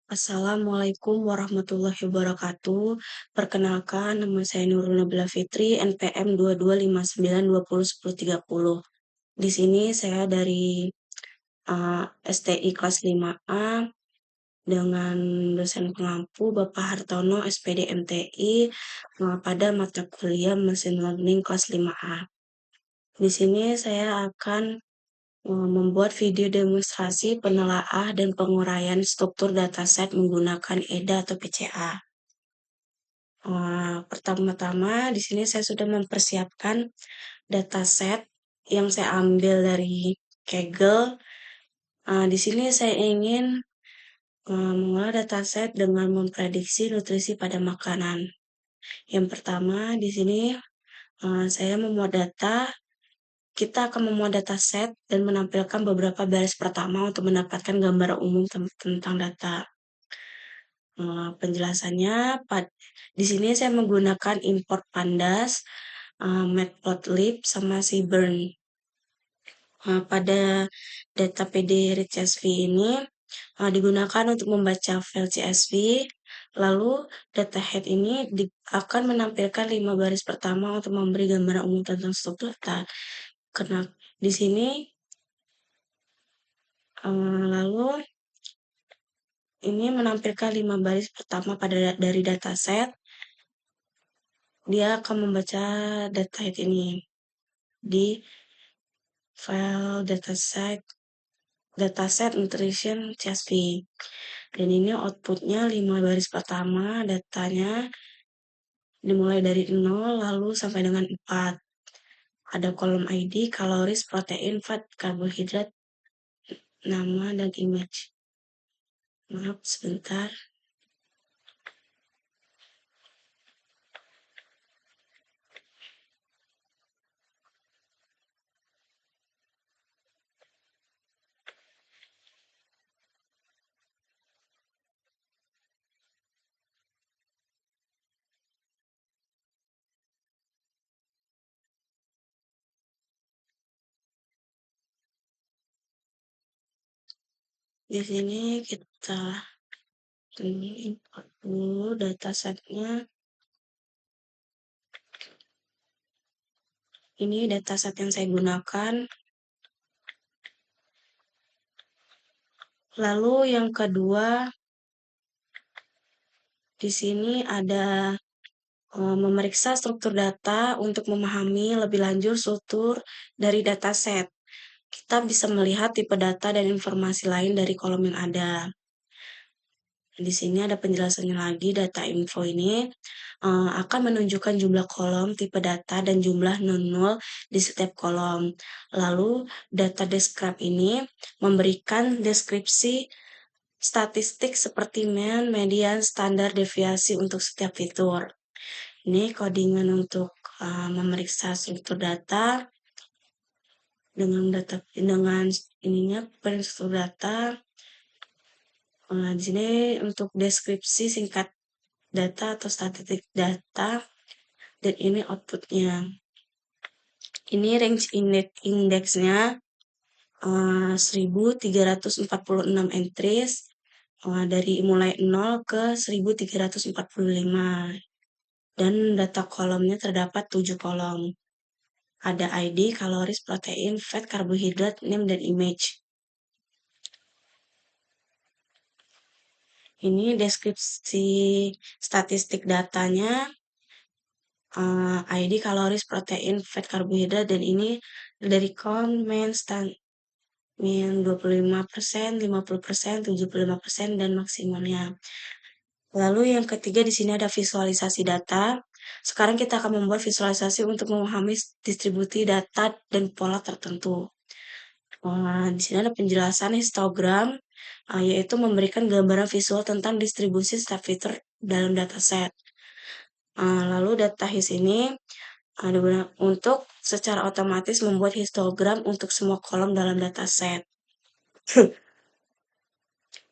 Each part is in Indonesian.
Assalamualaikum warahmatullahi wabarakatuh. Perkenalkan, nama saya Nurul Nabila Fitri, NPM 2259201030. Di sini saya dari STI kelas 5A dengan dosen pengampu Bapak Hartono, SPD MTI, pada mata kuliah Machine Learning kelas 5A. Di sini saya akan membuat video demonstrasi penelaah dan penguraian struktur dataset menggunakan EDA atau PCA. Pertama-tama di sini saya sudah mempersiapkan dataset yang saya ambil dari Kaggle. Di sini saya ingin mengolah dataset dengan memprediksi nutrisi pada makanan. Yang pertama di sini saya memuat data. Kita akan memuat dataset dan menampilkan beberapa baris pertama untuk mendapatkan gambaran umum tentang data. Penjelasannya, di sini saya menggunakan import pandas, matplotlib, sama Seaborn. Pada data PD read CSV ini digunakan untuk membaca file CSV, lalu data head ini akan menampilkan 5 baris pertama untuk memberi gambaran umum tentang struktur data. Karena di sini lalu ini menampilkan 5 baris pertama dari dataset. Dia akan membaca dataset ini di file dataset nutrition CSV. Dan ini outputnya 5 baris pertama, datanya dimulai dari 0 lalu sampai dengan 4. Ada kolom ID, kaloris, protein, fat, karbohidrat, nama, dan image. Maaf, sebentar. Di sini kita import dulu datasetnya. Ini dataset yang saya gunakan. Lalu yang kedua, di sini ada memeriksa struktur data untuk memahami lebih lanjut struktur dari dataset. Kita bisa melihat tipe data dan informasi lain dari kolom yang ada. Di sini ada penjelasannya lagi. Data info ini akan menunjukkan jumlah kolom, tipe data, dan jumlah non-null di setiap kolom. Lalu data describe ini memberikan deskripsi statistik seperti mean, median, standar, deviasi untuk setiap fitur. Ini codingan untuk memeriksa struktur data dengan ininya struktur data. Di sini untuk deskripsi singkat data atau statistik data, dan ini outputnya. Ini range indeksnya 1346 entries dari mulai 0 ke 1345. Dan data kolomnya terdapat 7 kolom. Ada ID, kaloris, protein, fat, karbohidrat, name, dan image. Ini deskripsi statistik datanya, ID, kaloris, protein, fat, karbohidrat, dan ini dari count, mean 25%, 50%, 75%, dan maksimalnya. Lalu yang ketiga di sini ada visualisasi data. Sekarang kita akan membuat visualisasi untuk memahami distribusi data dan pola tertentu. Di sini ada penjelasan histogram, yaitu memberikan gambaran visual tentang distribusi setiap fitur dalam dataset. Lalu data his ini digunakan untuk secara otomatis membuat histogram untuk semua kolom dalam dataset.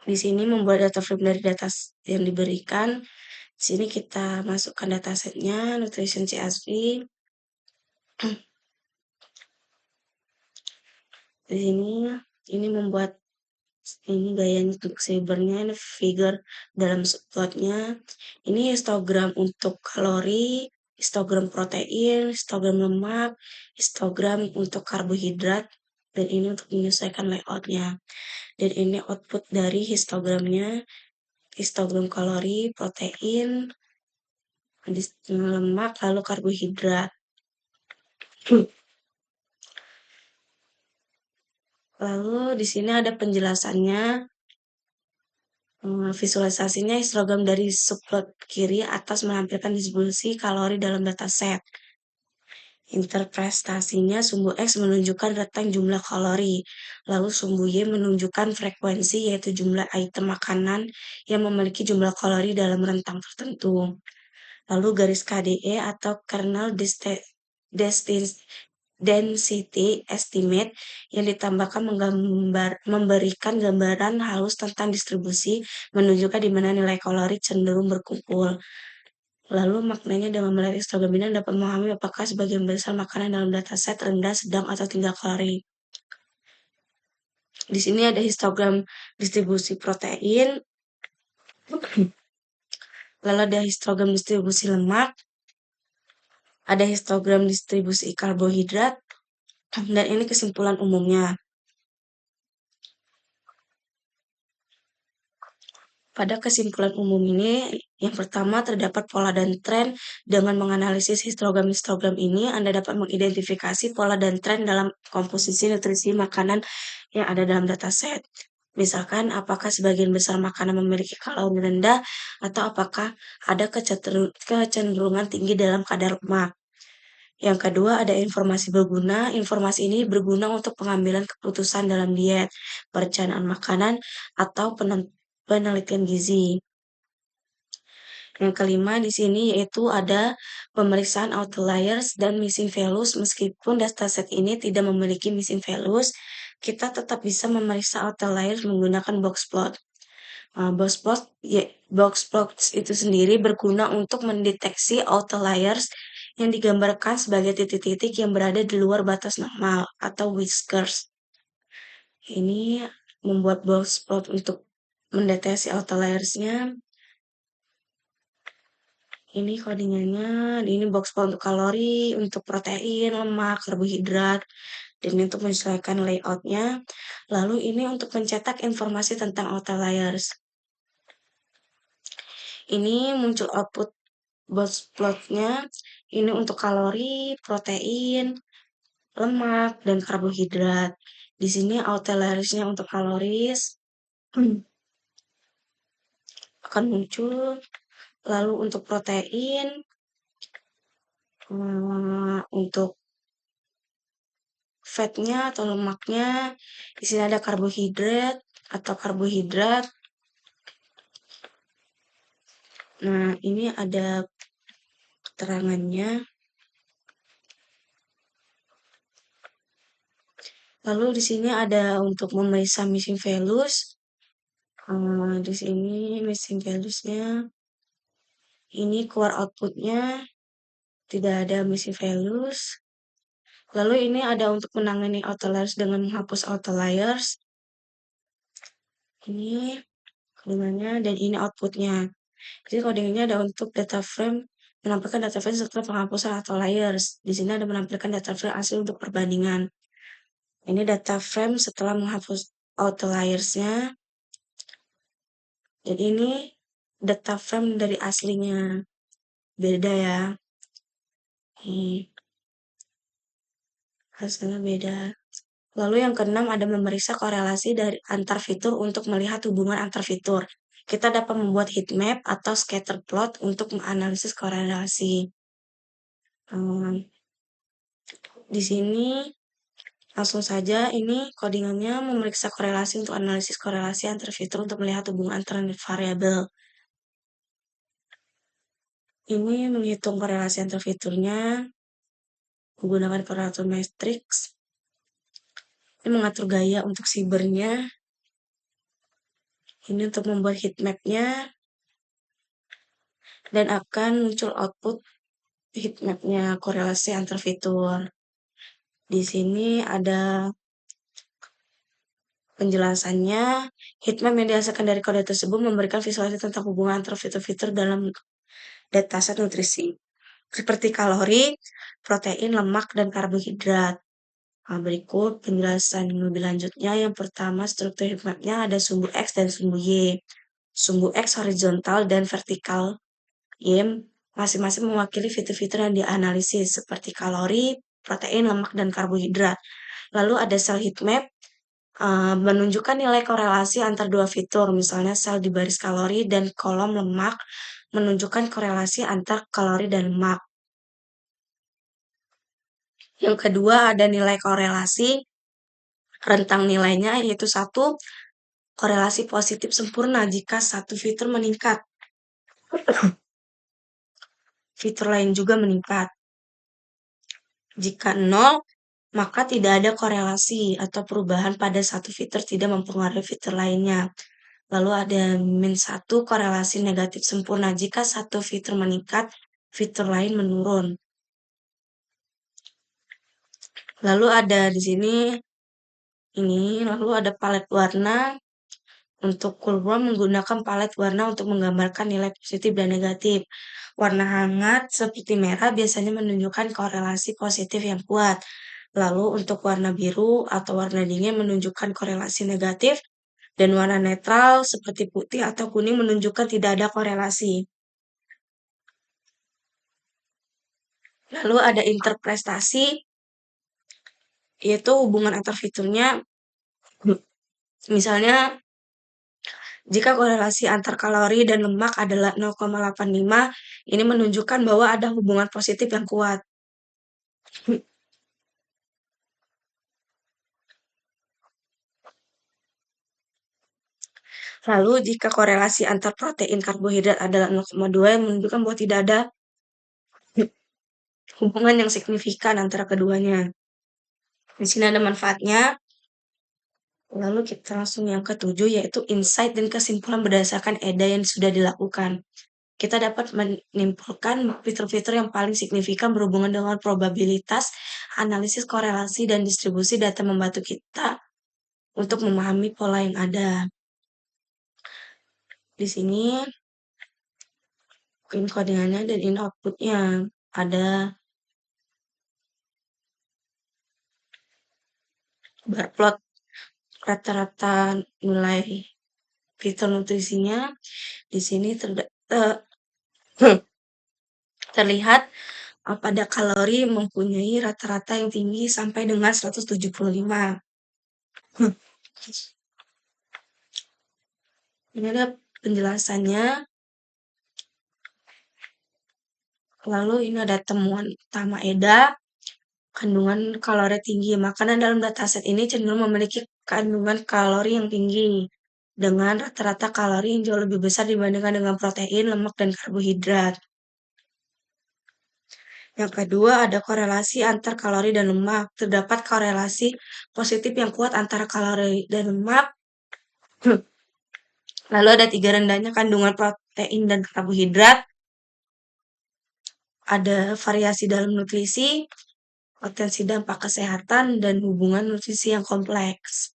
Di sini membuat data frame dari data yang diberikan. Di sini kita masukkan datasetnya, nutrition CSV. Di sini ini membuat Ini gayanya untuk sabernya, ini figure dalam plotnya. Ini histogram untuk kalori, histogram protein, histogram lemak, histogram untuk karbohidrat, dan ini untuk menyesuaikan layoutnya. Dan ini output dari histogramnya, histogram kalori, protein, lemak, lalu karbohidrat. Lalu di sini ada penjelasannya, visualisasinya histogram dari subplot kiri atas menampilkan distribusi kalori dalam dataset. Interpretasinya sumbu X menunjukkan rentang jumlah kalori, lalu sumbu Y menunjukkan frekuensi yaitu jumlah item makanan yang memiliki jumlah kalori dalam rentang tertentu. Lalu garis KDE atau kernel density estimate yang ditambahkan memberikan gambaran halus tentang distribusi, menunjukkan di mana nilai kalori cenderung berkumpul. Lalu maknanya dengan melihat histogram ini dapat memahami apakah sebagian besar makanan dalam dataset rendah, sedang, atau tinggi kalori. Di sini ada histogram distribusi protein, lalu ada histogram distribusi lemak, ada histogram distribusi karbohidrat, dan ini kesimpulan umumnya. Pada kesimpulan umum ini, yang pertama terdapat pola dan tren. Dengan menganalisis histogram-histogram ini, Anda dapat mengidentifikasi pola dan tren dalam komposisi nutrisi makanan yang ada dalam dataset. Misalkan, apakah sebagian besar makanan memiliki kalori rendah, atau apakah ada kecenderungan tinggi dalam kadar lemak. Yang kedua, ada informasi berguna. Informasi ini berguna untuk pengambilan keputusan dalam diet, perencanaan makanan, atau penelitian gizi. Yang kelima di sini yaitu ada pemeriksaan outliers dan missing values. Meskipun dataset ini tidak memiliki missing values, kita tetap bisa memeriksa outliers menggunakan box plot. Box plot itu sendiri berguna untuk mendeteksi outliers yang digambarkan sebagai titik-titik yang berada di luar batas normal atau whiskers. Ini membuat box plot untuk mendeteksi outliersnya. Ini codingannya, ini box plot untuk kalori, untuk protein, lemak, karbohidrat, dan ini untuk menyesuaikan layoutnya. Lalu ini untuk mencetak informasi tentang outliers. Ini muncul output box plotnya. Ini untuk kalori, protein, lemak, dan karbohidrat. Di sini outliersnya untuk kaloris akan muncul. Lalu untuk protein, untuk fatnya atau lemaknya, di sini ada karbohidrat atau karbohidrat. Nah, ini ada keterangannya. Lalu di sini ada untuk memeriksa missing values. Di sini missing values-nya. Ini keluar outputnya, tidak ada missing values. Lalu ini ada untuk menangani outliers dengan menghapus outliers. Ini codingannya dan ini outputnya. Jadi codingannya ada untuk data frame, menampilkan data frame setelah penghapusan outliers. Di sini ada menampilkan data frame asli untuk perbandingan. Ini data frame setelah menghapus outliersnya. Dan ini data frame dari aslinya. Beda ya. Ini hasilnya beda. Lalu yang keenam ada memeriksa korelasi dari antar fitur untuk melihat hubungan antar fitur. Kita dapat membuat heat map atau scatter plot untuk menganalisis korelasi. Di sini langsung saja ini codingannya memeriksa korelasi untuk analisis korelasi antar fitur untuk melihat hubungan antar variabel. Ini menghitung korelasi antar fiturnya menggunakan korelator matrix. Ini mengatur gaya untuk sibernya. Ini untuk membuat heat map-nya. Dan akan muncul output heat map-nya korelasi antar fitur. Di sini ada Penjelasannya, heatmap yang dihasilkan dari kode tersebut memberikan visualisasi tentang hubungan antar fitur-fitur dalam dataset nutrisi, seperti kalori, protein, lemak, dan karbohidrat. Nah, berikut penjelasan lebih lanjutnya. Yang pertama, struktur heatmap-nya ada sumbu X dan sumbu Y. Sumbu X horizontal dan vertikal. Y masing-masing mewakili fitur-fitur yang dianalisis seperti kalori, protein, lemak, dan karbohidrat. Lalu ada sel heatmap menunjukkan nilai korelasi antar dua fitur, misalnya sel di baris kalori dan kolom lemak menunjukkan korelasi antar kalori dan lemak. Yang kedua ada nilai korelasi, rentang nilainya yaitu 1, korelasi positif sempurna jika satu fitur meningkat. Fitur lain juga meningkat. Jika 0, maka tidak ada korelasi atau perubahan pada satu fitur tidak mempengaruhi fitur lainnya. Lalu ada -1 korelasi negatif sempurna jika satu fitur meningkat, fitur lain menurun. Lalu ada di sini lalu ada palet warna. Untuk Coolworm menggunakan palet warna untuk menggambarkan nilai positif dan negatif. Warna hangat seperti merah biasanya menunjukkan korelasi positif yang kuat. Lalu untuk warna biru atau warna dingin menunjukkan korelasi negatif, dan warna netral seperti putih atau kuning menunjukkan tidak ada korelasi. Lalu ada interpretasi, yaitu hubungan antar fiturnya. Misalnya, jika korelasi antar kalori dan lemak adalah 0,85, ini menunjukkan bahwa ada hubungan positif yang kuat. Lalu, jika korelasi antar protein karbohidrat adalah 0,2, yang menunjukkan bahwa tidak ada hubungan yang signifikan antara keduanya. Di sini ada manfaatnya. Lalu kita langsung yang ketujuh, yaitu insight dan kesimpulan berdasarkan EDA yang sudah dilakukan. Kita dapat menyimpulkan fitur-fitur yang paling signifikan berhubungan dengan probabilitas, analisis korelasi, dan distribusi data membantu kita untuk memahami pola yang ada. Di sini encodingannya dan in outputnya. Ada bar plot rata-rata nilai fitur nutrisinya. Di sini terlihat pada kalori mempunyai rata-rata yang tinggi sampai dengan 175. Ini ada penjelasannya. Lalu ini ada temuan utama EDA, kandungan kalori tinggi. Makanan dalam dataset ini cenderung memiliki kandungan kalori yang tinggi, dengan rata-rata kalori yang jauh lebih besar dibandingkan dengan protein, lemak, dan karbohidrat. Yang kedua, ada korelasi antar kalori dan lemak. Terdapat korelasi positif yang kuat antara kalori dan lemak. Lalu ada 3 rendahnya kandungan protein dan karbohidrat. Ada variasi dalam nutrisi, potensi dampak kesehatan, dan hubungan nutrisi yang kompleks.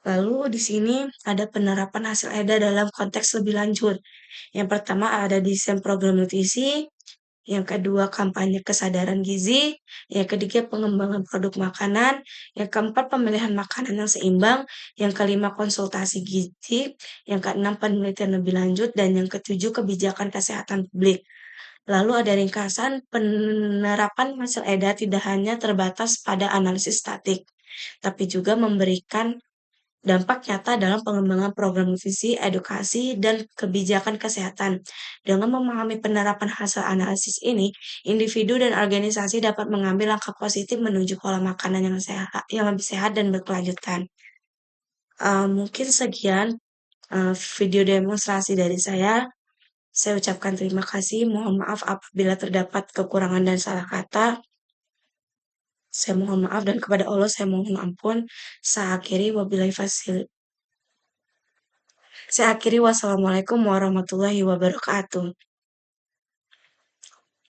Lalu di sini ada penerapan hasil EDA dalam konteks lebih lanjut. Yang pertama ada desain program nutrisi, yang kedua kampanye kesadaran gizi, yang ketiga pengembangan produk makanan, yang keempat pemilihan makanan yang seimbang, yang kelima konsultasi gizi, yang keenam penelitian lebih lanjut, dan yang ketujuh kebijakan kesehatan publik. Lalu ada ringkasan penerapan hasil EDA tidak hanya terbatas pada analisis statik, tapi juga memberikan dampak nyata dalam pengembangan program nutrisi, edukasi, dan kebijakan kesehatan. Dengan memahami penerapan hasil analisis ini, individu dan organisasi dapat mengambil langkah positif menuju pola makanan yang lebih sehat dan berkelanjutan. Mungkin sekian video demonstrasi dari saya. Saya ucapkan terima kasih. Mohon maaf apabila terdapat kekurangan dan salah kata. Saya mohon maaf, dan kepada Allah saya mohon ampun. Saya akhiri, wassalamualaikum warahmatullahi wabarakatuh.